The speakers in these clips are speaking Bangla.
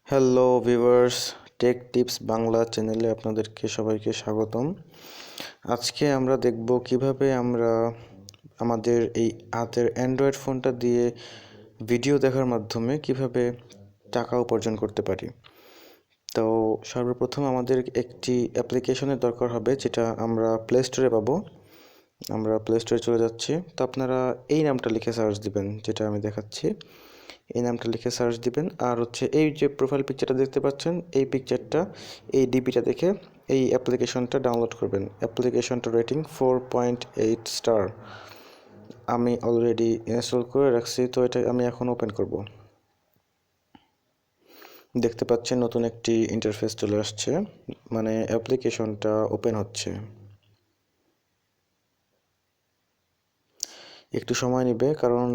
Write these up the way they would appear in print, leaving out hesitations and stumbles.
Hello viewers, take tips Bangla চ্যানেলে আপনাদেরকে সবাইকে স্বাগতম। আজকে আমরা দেখব কিভাবে আমরা আমাদের এই হাতের অ্যান্ড্রয়েড ফোনটা দিয়ে ভিডিও দেখার মাধ্যমে কিভাবে টাকা উপার্জন করতে পারি। তো সর্বপ্রথম আমাদের একটি অ্যাপ্লিকেশনের দরকার হবে, যেটা আমরা প্লে স্টোরে পাবো। আমরা প্লে স্টোরে চলে যাচ্ছি। তো আপনারা এই নামটা লিখে সার্চ দিবেন, যেটা আমি দেখাচ্ছি। এই নামটা লিখে সার্চ দিবেন, আর হচ্ছে এই যে প্রোফাইল পিকচারটা দেখতে পাচ্ছেন, এই পিকচারটা, এই ডিপিটা দেখে এই অ্যাপ্লিকেশনটা ডাউনলোড করবেন। অ্যাপ্লিকেশনটা রেটিং 4.8 স্টার। আমি অলরেডি ইনস্টল করে রাখছি, তো এটা আমি এখন ওপেন করব। দেখতে পাচ্ছেন নতুন একটি ইন্টারফেস চলে আসছে, মানে অ্যাপ্লিকেশনটা ওপেন হচ্ছে। একটু সময় নেবে, কারণ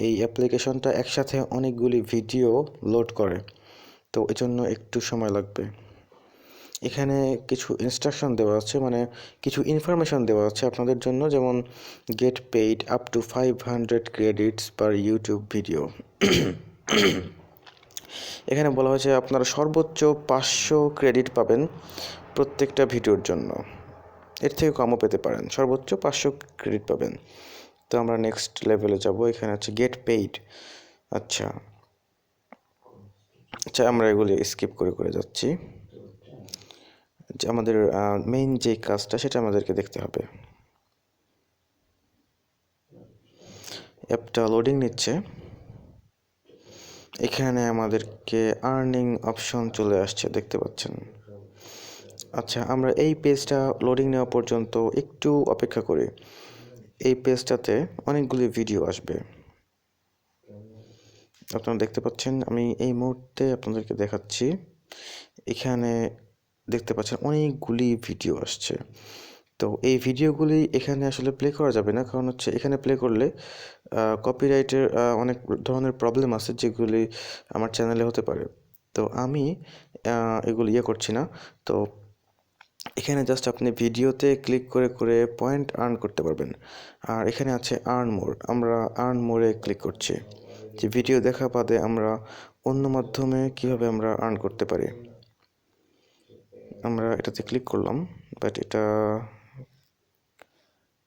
এই অ্যাপ্লিকেশনটা একসাথে অনেকগুলি ভিডিও লোড করে, তো এজন্য একটু সময় লাগবে। এখানে কিছু ইনস্ট্রাকশন দেওয়া আছে, মানে কিছু ইনফরমেশন দেওয়া আছে আপনাদের জন্য, যেমন gate paid up to 500 credits per YouTube video. এখানে বলা হয়েছে আপনারা সর্বোচ্চ 500 ক্রেডিট পাবেন প্রত্যেকটা ভিডিওর জন্য। এর থেকে কমও পেতে পারেন, সর্বোচ্চ 500 ক্রেডিট পাবেন। তো আমরা নেক্সট লেভেলে যাব। এখানে আছে গেট পেইড। আচ্ছা আচ্ছা, আমরা এগুলি স্কিপ করে করে যাচ্ছি। যে আমাদের মেইন যে কাজটা, সেটা আমাদেরকে দেখতে হবে। অ্যাপটা লোডিং নিচ্ছে। এখানে আমাদেরকে আর্নিং অপশন চলে আসছে, দেখতে পাচ্ছেন। আচ্ছা, আমরা এই পেজটা লোডিং নেওয়া পর্যন্ত একটু অপেক্ষা করি। এই পেজটাতে অনেকগুলি ভিডিও আসবে, আপনারা দেখতে পাচ্ছেন। আমি এই মুহূর্তে আপনাদেরকে দেখাচ্ছি। এখানে দেখতে পাচ্ছেন অনেকগুলি ভিডিও আসছে। তো এই ভিডিওগুলি এখানে আসলে প্লে করা যাবে না, কারণ হচ্ছে এখানে প্লে করলে কপিরাইটের অনেক ধরনের প্রবলেম আছে, যেগুলি আমার চ্যানেলে হতে পারে। তো আমি এগুলো করছি না। তো এখানে জাস্ট আপনি ভিডিওতে ক্লিক করে করে পয়েন্ট আর্ন করতে পারবেন। আর এখানে আছে আর্ন মোর। আমরা আর্ন মোরে ক্লিক করছি, যে ভিডিও দেখা বাদে আমরা অন্য মাধ্যমে কিভাবে আমরা আর্ন করতে পারি। আমরা এটাতে ক্লিক করলাম, বাট এটা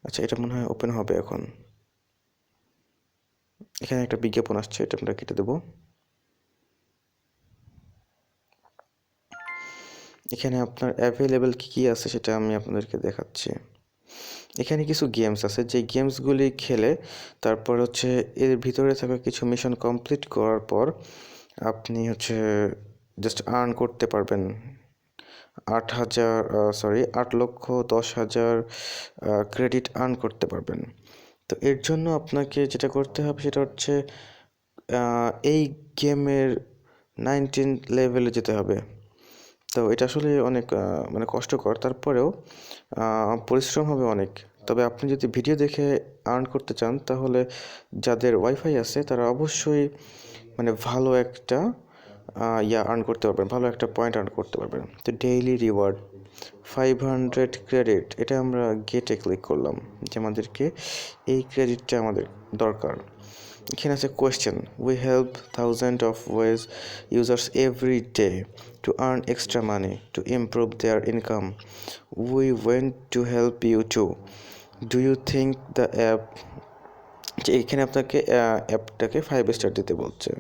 আচ্ছা, এটা মনে হয় ওপেন হবে এখন। এখানে একটা বিজ্ঞাপন আসছে, এটা আমরা কেটে দেবো। এখানে আপনার অ্যাভেলেবেল কী আছে সেটা আমি আপনাদেরকে দেখাচ্ছি। এখানে কিছু গেমস আছে, যে গেমসগুলি খেলে তারপর হচ্ছে এর ভিতরে থাকা কিছু মিশন কমপ্লিট করার পর আপনি হচ্ছে জাস্ট আর্ন করতে পারবেন 8,10,000 ক্রেডিট আর্ন করতে পারবেন। তো এর জন্য আপনাকে যেটা করতে হবে সেটা হচ্ছে এই গেমের 19 লেভেলে যেতে হবে। তো এটা আসলে অনেক মানে কষ্টকর, তারপরেও পরিশ্রম হবে অনেক। তবে আপনি যদি ভিডিও দেখে আর্ন করতে চান, তাহলে যাদের ওয়াইফাই আছে তারা অবশ্যই মানে ভালো একটা আর্ন করতে পারবেন, ভালো একটা পয়েন্ট আর্ন করতে পারবেন। তো ডেইলি রিওয়ার্ড 500 ক্রেডিট, এটা আমরা গেটে ক্লিক করলাম, যে আমাদেরকে এই ক্রেডিটটা আমাদের দরকার। এখানে আছে question, we help thousand of ways users every day to earn extra money to improve their income, we want to help you to, do you think the app, যে এখানে আপনাকে অ্যাপটাকে 5 স্টার দিতে বলছে।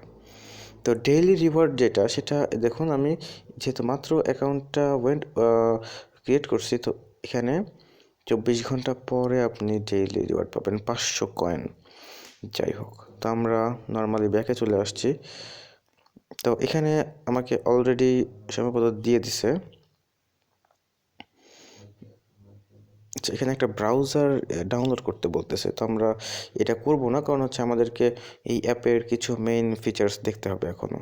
তো ডেইলি রিওয়ার্ড যেটা, সেটা দেখুন, আমি যেহেতু মাত্র অ্যাকাউন্টটা ক্রিয়েট করছি, তো এখানে 24 ঘন্টা পরে আপনি ডেইলি রিওয়ার্ড পাবেন 500 কয়েন। যাই হোক, তো আমরা নর্মালি ব্যাকে চলে আসছি। তো এখানে আমাকে অলরেডি সম্ভবত দিয়ে দিছে। আচ্ছা, এখানে একটা ব্রাউজার ডাউনলোড করতে বলতেছে, তো আমরা এটা করব না, কারণ হচ্ছে আমাদেরকে এই অ্যাপের কিছু মেইন ফিচার্স দেখতে হবে এখনও।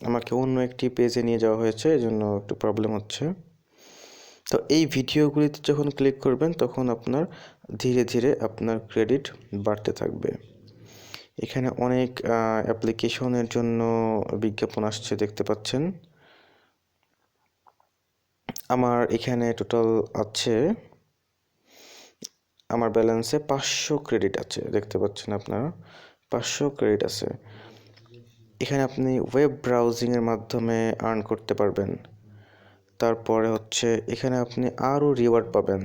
আমাকে অন্য একটি পেজে নিয়ে যাওয়া হয়েছে, এজন্য একটু প্রবলেম হচ্ছে। তো এই ভিডিওগুলিতে যখন ক্লিক করবেন, তখন আপনার ধীরে ধীরে আপনার ক্রেডিট বাড়তে থাকবে। এখানে অনেক অ্যাপ্লিকেশনের জন্য বিজ্ঞাপন আসছে, দেখতে পাচ্ছেন। আমার এখানে টোটাল আছে, আমার ব্যালেন্সে 500 ক্রেডিট আছে, দেখতে পাচ্ছেন আপনারা। 500 ক্রেডিট আছে। এখানে আপনি ওয়েব ব্রাউজিংয়ের মাধ্যমে আর্ন করতে পারবেন। তারপরে হচ্ছে এখানে আপনি আরও রিওয়ার্ড পাবেন।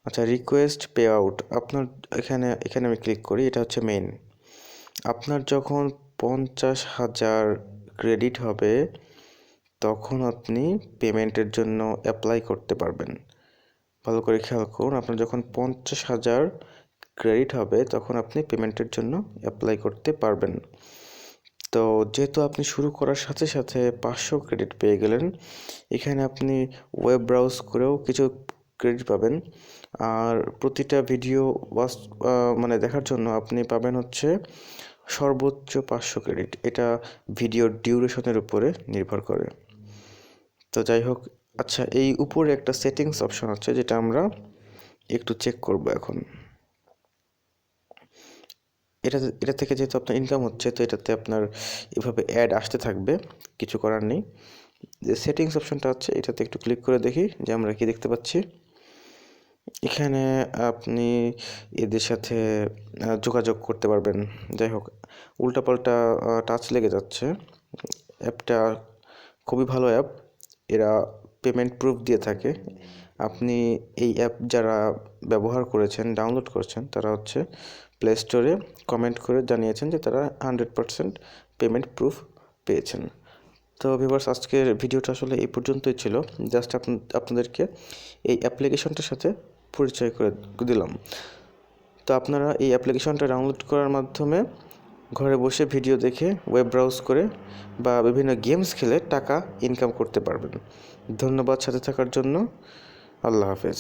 আচ্ছা, রিকোয়েস্ট পে আউট আপনার এখানে আমি ক্লিক করি, এটা হচ্ছে মেইন। আপনার যখন 50,000 ক্রেডিট হবে তখন আপনি পেমেন্টের জন্য অ্যাপ্লাই করতে পারবেন। ভালো করে খেয়াল করুন, আপনার যখন 50,000 ক্রেডিট হবে তখন আপনি পেমেন্টের জন্য অ্যাপ্লাই করতে পারবেন। তো যেহেতু আপনি শুরু করার সাথে সাথে 500 ক্রেডিট পেয়ে গেলেন, এখানে আপনি ওয়েব ব্রাউজ করেও কিছু ক্রেডিট পাবেন। আর প্রতিটা ভিডিও মানে দেখার জন্য আপনি পাবেন হচ্ছে সর্বোচ্চ 500 ক্রেডিট। এটা ভিডিওর ডিউরেশনের উপরে নির্ভর করে। তো যাই হোক, আচ্ছা, এই উপরে একটা সেটিংস অপশন আছে যেটা আমরা একটু চেক করব এখন। এটা থেকে যেহেতু আপনার ইনকাম হচ্ছে, তো এটাতে আপনার এভাবে অ্যাড আসতে থাকবে, কিছু করার নেই। যে সেটিংস অপশনটা আছে এটাতে একটু ক্লিক করে দেখি যে আমরা কি দেখতে পাচ্ছি। এখানে আপনি এদের সাথে যোগাযোগ করতে পারবেন। যাই হোক, উল্টাপাল্টা টাচ লেগে যাচ্ছে। অ্যাপটা খুবই ভালো অ্যাপ, এরা পেমেন্ট প্রুফ দিয়ে থাকে। আপনি এই অ্যাপ যারা ব্যবহার করেছেন, ডাউনলোড করেছেন, তারা হচ্ছে প্লে স্টোরে কমেন্ট করে জানিয়েছেন যে তারা 100% পেমেন্ট প্রুফ পেয়েছেন। তো ভিউয়ার্স, আজকের ভিডিওটা আসলে এই পর্যন্তই ছিল। জাস্ট আপনাদেরকে এই অ্যাপ্লিকেশনটার সাথে পরিচয় করে দিলাম। তো আপনারা এই অ্যাপ্লিকেশনটা ডাউনলোড করার মাধ্যমে ঘরে বসে ভিডিও দেখে, ওয়েব ব্রাউজ করে বা বিভিন্ন গেমস খেলে টাকা ইনকাম করতে পারবেন। ধন্যবাদ সাথে থাকার জন্য। আল্লাহ হাফেজ।